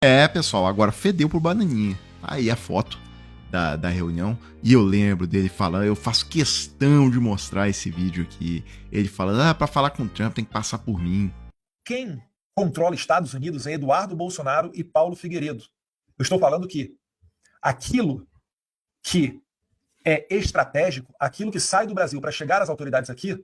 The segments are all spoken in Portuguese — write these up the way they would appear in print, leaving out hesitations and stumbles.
É, pessoal, agora fedeu pro bananinha. Aí a foto da reunião. E eu lembro dele falando, eu faço questão de mostrar esse vídeo aqui. Ele falando, pra falar com o Trump tem que passar por mim. Quem controla Estados Unidos é Eduardo Bolsonaro e Paulo Figueiredo. Eu estou falando que aquilo que é estratégico, aquilo que sai do Brasil para chegar às autoridades aqui,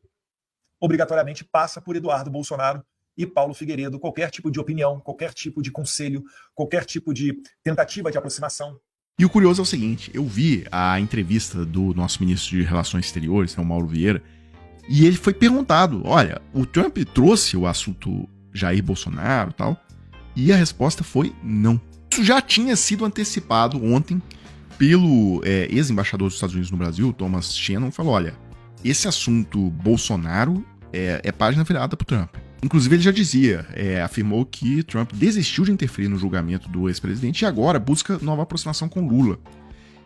obrigatoriamente passa por Eduardo Bolsonaro e Paulo Figueiredo. Qualquer tipo de opinião, qualquer tipo de conselho, qualquer tipo de tentativa de aproximação. E o curioso é o seguinte, eu vi a entrevista do nosso ministro de Relações Exteriores, o Mauro Vieira, e ele foi perguntado, olha, o Trump trouxe o assunto Jair Bolsonaro e tal, e a resposta foi não. Isso já tinha sido antecipado ontem pelo ex-embaixador dos Estados Unidos no Brasil, Thomas Shannon, falou, olha, esse assunto Bolsonaro é página virada pro Trump. Inclusive ele já dizia, afirmou que Trump desistiu de interferir no julgamento do ex-presidente e agora busca nova aproximação com Lula.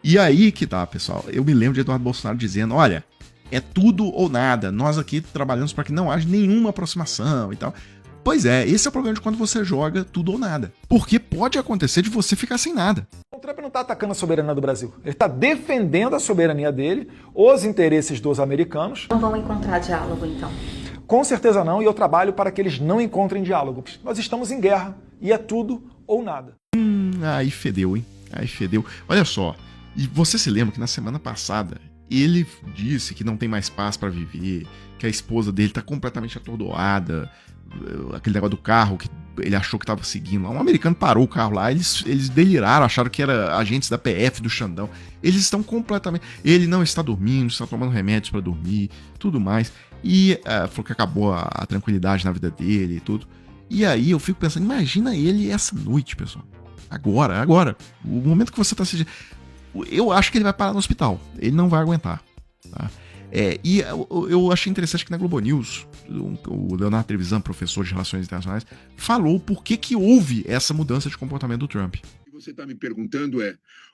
E aí que tá, pessoal, eu me lembro de Eduardo Bolsonaro dizendo, olha, é tudo ou nada, nós aqui trabalhamos para que não haja nenhuma aproximação e tal. Pois é, esse é o problema de quando você joga tudo ou nada. Porque pode acontecer de você ficar sem nada. O Trump não está atacando a soberania do Brasil. Ele está defendendo a soberania dele, os interesses dos americanos. Não vão encontrar diálogo, então? Com certeza não, e eu trabalho para que eles não encontrem diálogo. Nós estamos em guerra, e é tudo ou nada. Aí fedeu, hein? Aí fedeu. Olha só, e você se lembra que na semana passada ele disse que não tem mais paz para viver, que a esposa dele tá completamente atordoada, aquele negócio do carro que ele achou que tava seguindo lá. Um americano parou o carro lá, eles deliraram, acharam que era agentes da PF do Xandão. Eles estão completamente... Ele não está dormindo, está tomando remédios para dormir, tudo mais. E falou que acabou a tranquilidade na vida dele e tudo. E aí eu fico pensando, imagina ele essa noite, pessoal. Agora. O momento que você tá assistindo... Eu acho que ele vai parar no hospital. Ele não vai aguentar, tá? E eu achei interessante que na Globo News, o Leonardo Trevisan, professor de Relações Internacionais, falou por que houve essa mudança de comportamento do Trump. O que você está me perguntando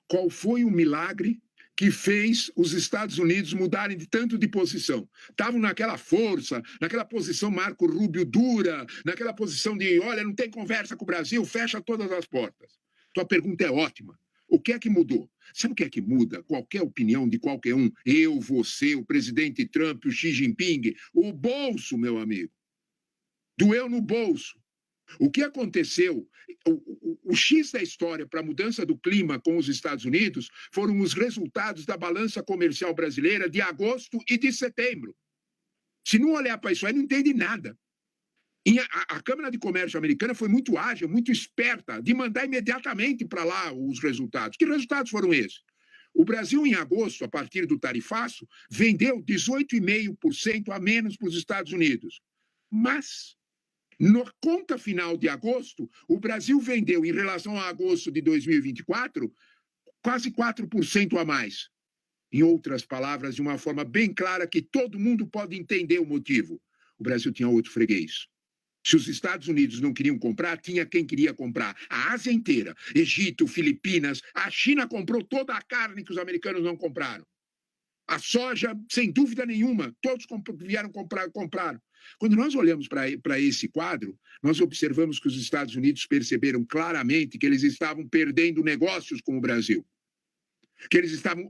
qual foi o milagre que fez os Estados Unidos mudarem tanto de posição? Estavam naquela força, naquela posição Marco Rubio dura, naquela posição de, olha, não tem conversa com o Brasil, fecha todas as portas. Tua pergunta é ótima. O que é que mudou? Sabe o que é que muda? Qualquer opinião de qualquer um, eu, você, o presidente Trump, o Xi Jinping, o bolso, meu amigo. Doeu no bolso. O que aconteceu? O X da história para a mudança do clima com os Estados Unidos foram os resultados da balança comercial brasileira de agosto e de setembro. Se não olhar para isso aí, não entende nada. A Câmara de Comércio americana foi muito ágil, muito esperta, de mandar imediatamente para lá os resultados. Que resultados foram esses? O Brasil, em agosto, a partir do tarifaço, vendeu 18,5% a menos para os Estados Unidos. Mas, na conta final de agosto, o Brasil vendeu, em relação a agosto de 2024, quase 4% a mais. Em outras palavras, de uma forma bem clara que todo mundo pode entender o motivo. O Brasil tinha outro freguês. Se os Estados Unidos não queriam comprar, tinha quem queria comprar. A Ásia inteira, Egito, Filipinas, a China comprou toda a carne que os americanos não compraram. A soja, sem dúvida nenhuma, todos vieram compraram. Quando nós olhamos para esse quadro, nós observamos que os Estados Unidos perceberam claramente que eles estavam perdendo negócios com o Brasil.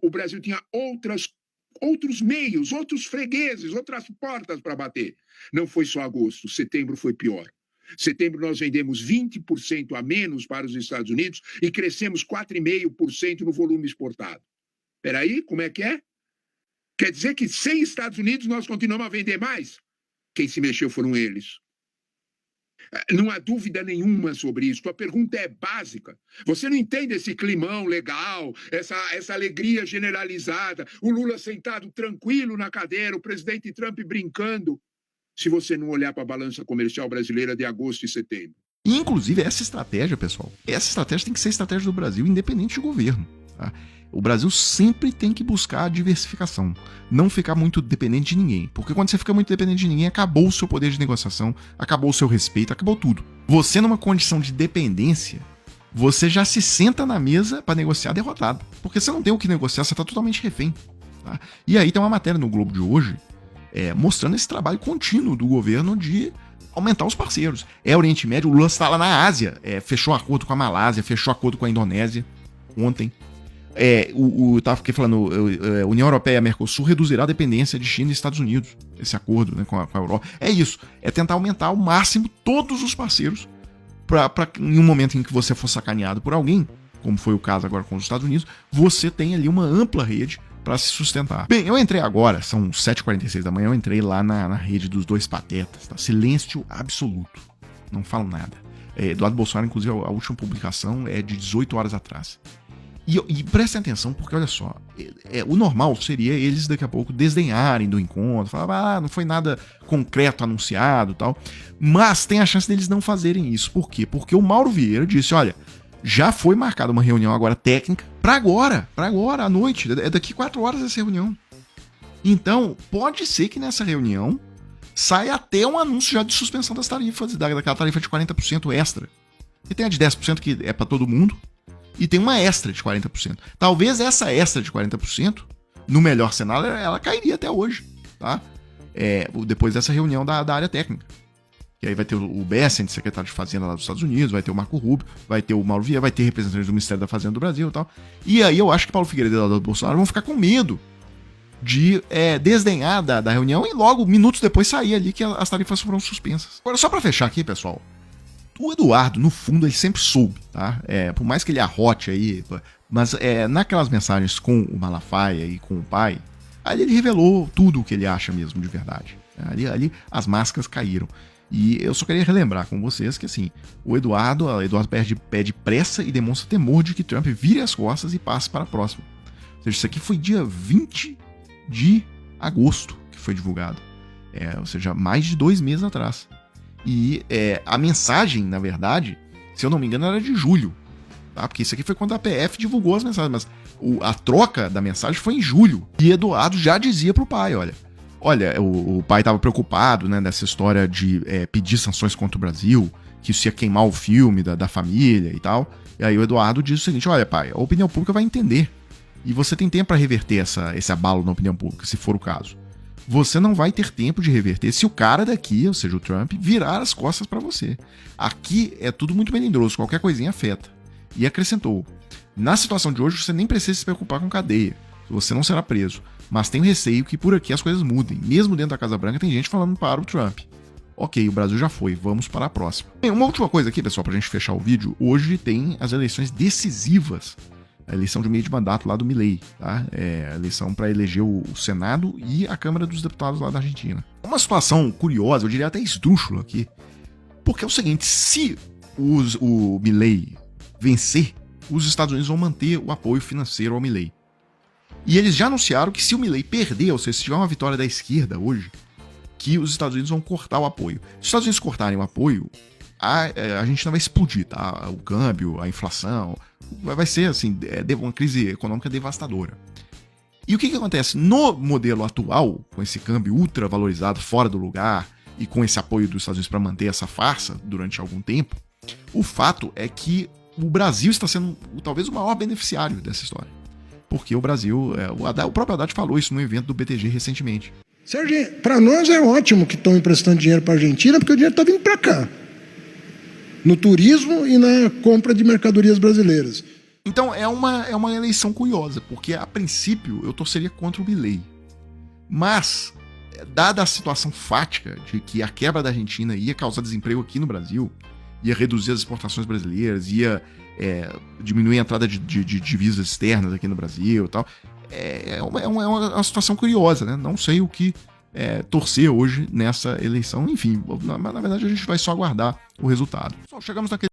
O Brasil tinha outros meios, outros fregueses, outras portas para bater. Não foi só agosto, setembro foi pior. Setembro nós vendemos 20% a menos para os Estados Unidos e crescemos 4,5% no volume exportado. Espera aí, como é que é? Quer dizer que sem Estados Unidos nós continuamos a vender mais? Quem se mexeu foram eles. Não há dúvida nenhuma sobre isso. Tua pergunta é básica. Você não entende esse climão legal, essa alegria generalizada, o Lula sentado tranquilo na cadeira, o presidente Trump brincando, se você não olhar para a balança comercial brasileira de agosto e setembro. Inclusive, essa estratégia, pessoal, essa estratégia tem que ser estratégia do Brasil, independente de governo. Tá? O Brasil sempre tem que buscar a diversificação, não ficar muito dependente de ninguém, porque quando você fica muito dependente de ninguém, acabou o seu poder de negociação, acabou o seu respeito, acabou tudo. Você numa condição de dependência, você já se senta na mesa para negociar derrotado, porque você não tem o que negociar, você tá totalmente refém. Tá? E aí tem uma matéria no Globo de hoje mostrando esse trabalho contínuo do governo de aumentar os parceiros. É Oriente Médio, o Lula está lá na Ásia, fechou acordo com a Malásia, fechou acordo com a Indonésia ontem. Tava aqui falando, União Europeia e Mercosul reduzirá a dependência de China e Estados Unidos, esse acordo, né, com a Europa. É isso, é tentar aumentar ao máximo todos os parceiros para em um momento em que você for sacaneado por alguém, como foi o caso agora com os Estados Unidos, você tem ali uma ampla rede para se sustentar. Bem, eu entrei agora, são 7h46 da manhã, eu entrei lá na rede dos dois patetas, tá? Silêncio absoluto, não falam nada. Eduardo Bolsonaro, inclusive, a última publicação é de 18 horas atrás. E prestem atenção, porque olha só, o normal seria eles daqui a pouco desdenharem do encontro, falar, não foi nada concreto anunciado e tal, mas tem a chance deles não fazerem isso. Por quê? Porque o Mauro Vieira disse, olha, já foi marcada uma reunião agora técnica para agora, à noite, é daqui 4 horas essa reunião. Então, pode ser que nessa reunião saia até um anúncio já de suspensão das tarifas, daquela tarifa de 40% extra. E tem a de 10% que é para todo mundo, e tem uma extra de 40%. Talvez essa extra de 40%, no melhor cenário, ela cairia até hoje, tá? Depois dessa reunião da área técnica. E aí vai ter o Bessent, secretário de Fazenda lá dos Estados Unidos, vai ter o Marco Rubio, vai ter o Mauro Vieira, vai ter representantes do Ministério da Fazenda do Brasil e tal. E aí eu acho que Paulo Figueiredo e Eduardo Bolsonaro vão ficar com medo de desdenhar da reunião e logo, minutos depois, sair ali que as tarifas foram suspensas. Agora, só pra fechar aqui, pessoal, o Eduardo, no fundo, ele sempre soube, tá? Por mais que ele arrote aí, mas naquelas mensagens com o Malafaia e com o pai, ali ele revelou tudo o que ele acha mesmo de verdade. Ali as máscaras caíram. E eu só queria relembrar com vocês que, assim, o Eduardo pede pressa e demonstra temor de que Trump vire as costas e passe para a próxima. Ou seja, isso aqui foi dia 20 de agosto que foi divulgado. Ou seja, mais de 2 meses atrás. E a mensagem, na verdade, se eu não me engano, era de julho. Tá? Porque isso aqui foi quando a PF divulgou as mensagens. Mas a troca da mensagem foi em julho. E Eduardo já dizia pro pai, olha, o pai estava preocupado, né, dessa história de pedir sanções contra o Brasil, que isso ia queimar o filme da família e tal. E aí o Eduardo diz o seguinte, olha pai, a opinião pública vai entender. E você tem tempo para reverter esse abalo na opinião pública, se for o caso. Você não vai ter tempo de reverter se o cara daqui, ou seja, o Trump, virar as costas para você. Aqui é tudo muito melindroso, qualquer coisinha afeta. E acrescentou, na situação de hoje você nem precisa se preocupar com cadeia, você não será preso. Mas tenho receio que por aqui as coisas mudem. Mesmo dentro da Casa Branca tem gente falando para o Trump. Ok, o Brasil já foi, vamos para a próxima. Bem, uma última coisa aqui, pessoal, pra gente fechar o vídeo. Hoje tem as eleições decisivas. A eleição de meio de mandato lá do Milei, tá? A eleição para eleger o Senado e a Câmara dos Deputados lá da Argentina. Uma situação curiosa, eu diria até esdrúxula aqui. Porque é o seguinte, se o Milei vencer, os Estados Unidos vão manter o apoio financeiro ao Milei. E eles já anunciaram que se o Milei perder, ou seja, se tiver uma vitória da esquerda hoje, que os Estados Unidos vão cortar o apoio. Se os Estados Unidos cortarem o apoio, a gente não vai explodir, tá? O câmbio, a inflação, vai ser assim, uma crise econômica devastadora. E o que acontece? No modelo atual, com esse câmbio ultra valorizado, fora do lugar, e com esse apoio dos Estados Unidos para manter essa farsa durante algum tempo, o fato é que o Brasil está sendo talvez o maior beneficiário dessa história. Porque o Brasil, o próprio Haddad falou isso no evento do BTG recentemente. Sérgio, para nós é ótimo que estão emprestando dinheiro para a Argentina, porque o dinheiro está vindo para cá. No turismo e na compra de mercadorias brasileiras. Então é uma eleição curiosa, porque a princípio eu torceria contra o Milei. Mas, dada a situação fática de que a quebra da Argentina ia causar desemprego aqui no Brasil, ia reduzir as exportações brasileiras, ia diminuir a entrada de divisas externas aqui no Brasil e tal. É uma situação curiosa, né? Não sei o que torcer hoje nessa eleição. Enfim, na verdade a gente vai só aguardar o resultado. Chegamos naquele